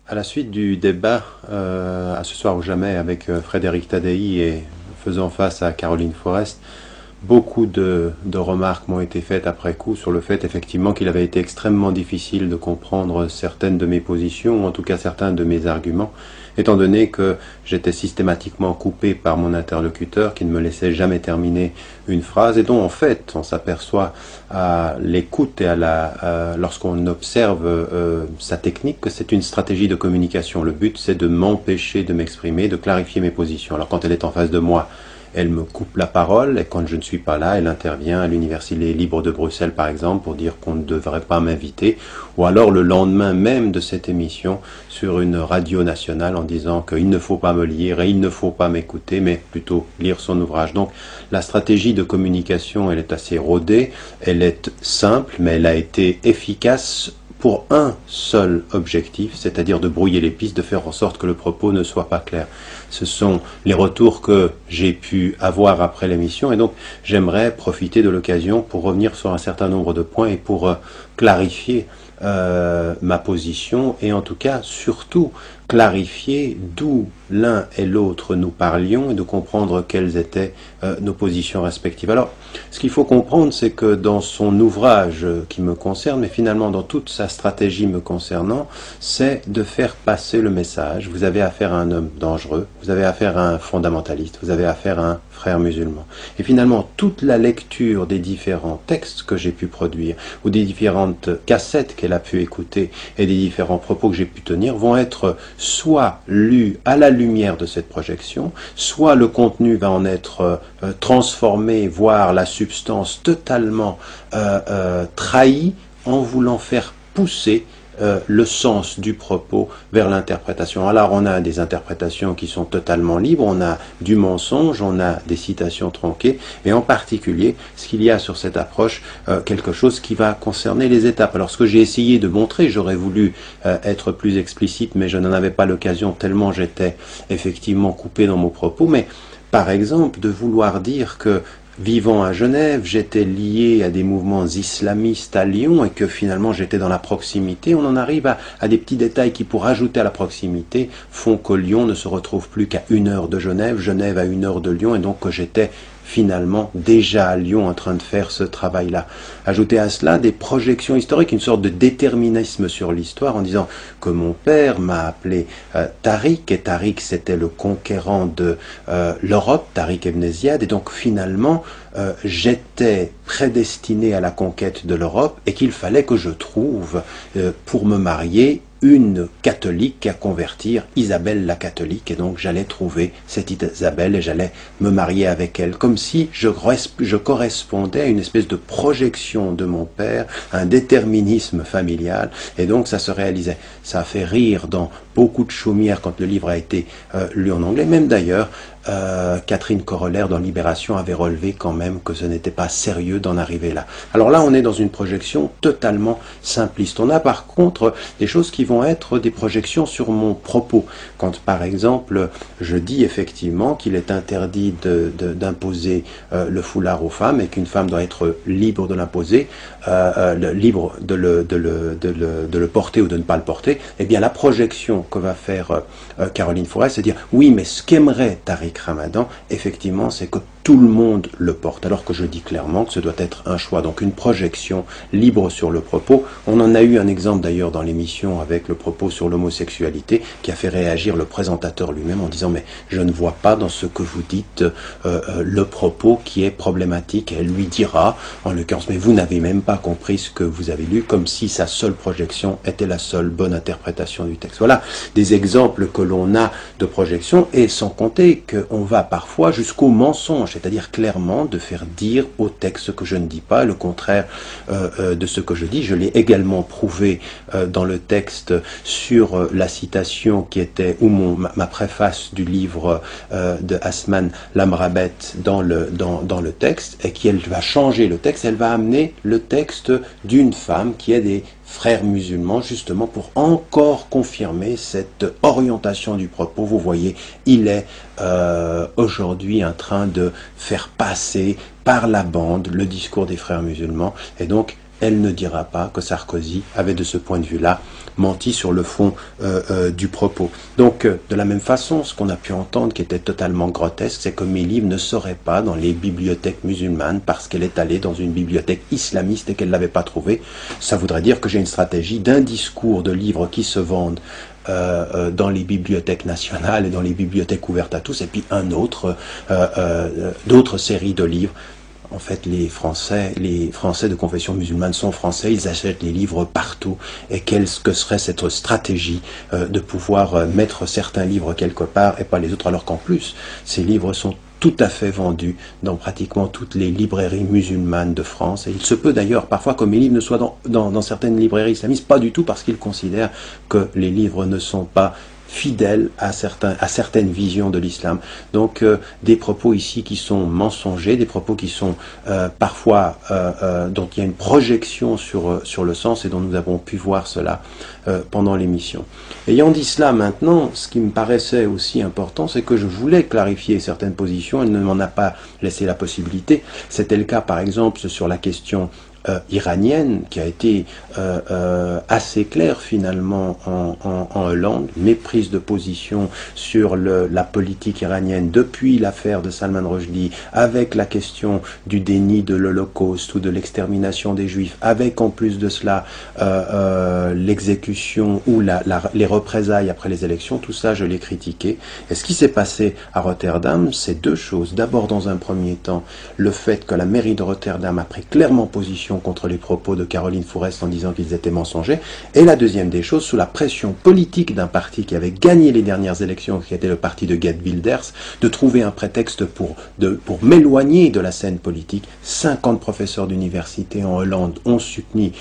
À la suite du débat à ce soir ou jamais avec Frédéric Tadei et faisant face à Caroline Forest, beaucoup de remarques m'ont été faites après coup sur le fait effectivement qu'il avait été extrêmement difficile de comprendre certaines de mes positions, ou en tout cas certains de mes arguments, étant donné que j'étais systématiquement coupé par mon interlocuteur qui ne me laissait jamais terminer une phrase et dont en fait on s'aperçoit à l'écoute et lorsqu'on observe sa technique que c'est une stratégie de communication. Le but c'est de m'empêcher de m'exprimer, de clarifier mes positions. Alors quand elle est en face de moi, elle me coupe la parole et quand je ne suis pas là, elle intervient à l'Université libre de Bruxelles par exemple pour dire qu'on ne devrait pas m'inviter, ou alors le lendemain même de cette émission sur une radio nationale en disant qu'il ne faut pas me lire et il ne faut pas m'écouter mais plutôt lire son ouvrage. Donc la stratégie de communication elle est assez rodée, elle est simple mais elle a été efficace pour un seul objectif, c'est-à-dire de brouiller les pistes, de faire en sorte que le propos ne soit pas clair. Ce sont les retours que j'ai pu avoir après l'émission et donc j'aimerais profiter de l'occasion pour revenir sur un certain nombre de points et pour clarifier ma position et en tout cas surtout clarifier d'où l'un et l'autre nous parlions et de comprendre quelles étaient nos positions respectives. Alors, ce qu'il faut comprendre, c'est que dans son ouvrage qui me concerne, mais finalement dans toute sa stratégie me concernant, c'est de faire passer le message. Vous avez affaire à un homme dangereux, vous avez affaire à un fondamentaliste, vous avez affaire à un frère musulman. Et finalement, toute la lecture des différents textes que j'ai pu produire, ou des différentes cassettes qu'elle a pu écouter, et des différents propos que j'ai pu tenir, vont être soit lus à la lumière de cette projection, soit le contenu va en être transformé, voire la substance totalement trahie, en voulant faire pousser le sens du propos vers l'interprétation. Alors on a des interprétations qui sont totalement libres, on a du mensonge, on a des citations tronquées, et en particulier, ce qu'il y a sur cette approche, quelque chose qui va concerner les étapes. Alors ce que j'ai essayé de montrer, j'aurais voulu être plus explicite, mais je n'en avais pas l'occasion tellement j'étais effectivement coupé dans mon propos, mais par exemple de vouloir dire que vivant à Genève, j'étais lié à des mouvements islamistes à Lyon et que finalement j'étais dans la proximité. On en arrive à des petits détails qui, pour ajouter à la proximité, font que Lyon ne se retrouve plus qu'à 1 heure de Genève, Genève à 1 heure de Lyon, et donc que j'étais finalement déjà à Lyon en train de faire ce travail-là. Ajouter à cela des projections historiques, une sorte de déterminisme sur l'histoire en disant que mon père m'a appelé Tariq, et Tariq c'était le conquérant de l'Europe, Tariq Ibn Ziyad, et donc finalement j'étais prédestiné à la conquête de l'Europe et qu'il fallait que je trouve pour me marier une catholique à convertir, Isabelle la catholique, et donc j'allais trouver cette Isabelle et j'allais me marier avec elle, comme si je correspondais à une espèce de projection de mon père, un déterminisme familial, et donc ça se réalisait. Ça a fait rire dans beaucoup de chaumières quand le livre a été lu en anglais, même d'ailleurs, Catherine Corollaire dans Libération avait relevé quand même que ce n'était pas sérieux d'en arriver là. Alors là, on est dans une projection totalement simpliste. On a par contre des choses qui vont être des projections sur mon propos. Quand par exemple, je dis effectivement qu'il est interdit d'imposer le foulard aux femmes et qu'une femme doit être libre de l'imposer, libre de le porter ou de ne pas le porter, eh bien la projection que va faire Caroline Forest, c'est dire oui, mais ce qu'aimerait Tariq Ramadan, effectivement, c'est que tout le monde le porte, alors que je dis clairement que ce doit être un choix, donc une projection libre sur le propos. On en a eu un exemple d'ailleurs dans l'émission avec le propos sur l'homosexualité qui a fait réagir le présentateur lui-même en disant mais je ne vois pas dans ce que vous dites le propos qui est problématique. Elle lui dira en l'occurrence mais vous n'avez même pas compris ce que vous avez lu, comme si sa seule projection était la seule bonne interprétation du texte. Voilà des exemples que l'on a de projection, et sans compter qu'on va parfois jusqu'au mensonge, c'est-à-dire clairement de faire dire au texte que je ne dis pas, le contraire de ce que je dis. Je l'ai également prouvé dans le texte sur la citation qui était, ou ma préface du livre de Asman Lamrabet dans le texte, et qui elle va changer le texte, elle va amener le texte d'une femme qui est des frères musulmans, justement pour encore confirmer cette orientation du propos. Vous voyez, il est aujourd'hui en train de faire passer par la bande le discours des frères musulmans, et donc elle ne dira pas que Sarkozy avait de ce point de vue-là menti sur le fond du propos. Donc, de la même façon, ce qu'on a pu entendre qui était totalement grotesque, c'est que mes livres ne seraient pas dans les bibliothèques musulmanes parce qu'elle est allée dans une bibliothèque islamiste et qu'elle ne l'avait pas trouvé. Ça voudrait dire que j'ai une stratégie d'un discours de livres qui se vendent dans les bibliothèques nationales et dans les bibliothèques ouvertes à tous, et puis d'autres séries de livres. En fait, les Français de confession musulmane sont français, ils achètent les livres partout. Et que serait cette stratégie de pouvoir mettre certains livres quelque part et pas les autres, alors qu'en plus, ces livres sont tout à fait vendus dans pratiquement toutes les librairies musulmanes de France. Et il se peut d'ailleurs parfois que mes livres ne soient dans certaines librairies islamistes, pas du tout parce qu'ils considèrent que les livres ne sont pas fidèles à certaines visions de l'islam. Donc des propos ici qui sont mensongers, des propos qui sont parfois dont il y a une projection sur le sens et dont nous avons pu voir cela pendant l'émission. Ayant dit cela maintenant, ce qui me paraissait aussi important, c'est que je voulais clarifier certaines positions, elle ne m'en a pas laissé la possibilité. C'était le cas par exemple sur la question iranienne, qui a été assez claire finalement en Hollande, méprise de position sur la politique iranienne depuis l'affaire de Salman Rushdie, avec la question du déni de l'Holocauste ou de l'extermination des Juifs, avec en plus de cela l'exécution ou les représailles après les élections. Tout ça je l'ai critiqué. Et ce qui s'est passé à Rotterdam, c'est deux choses. D'abord, dans un premier temps, le fait que la mairie de Rotterdam a pris clairement position contre les propos de Caroline Fourest en disant qu'ils étaient mensongers, et la deuxième des choses, sous la pression politique d'un parti qui avait gagné les dernières élections, qui était le parti de Geert Wilders, de trouver un prétexte pour m'éloigner de la scène politique. 50 professeurs d'université en Hollande ont soutenu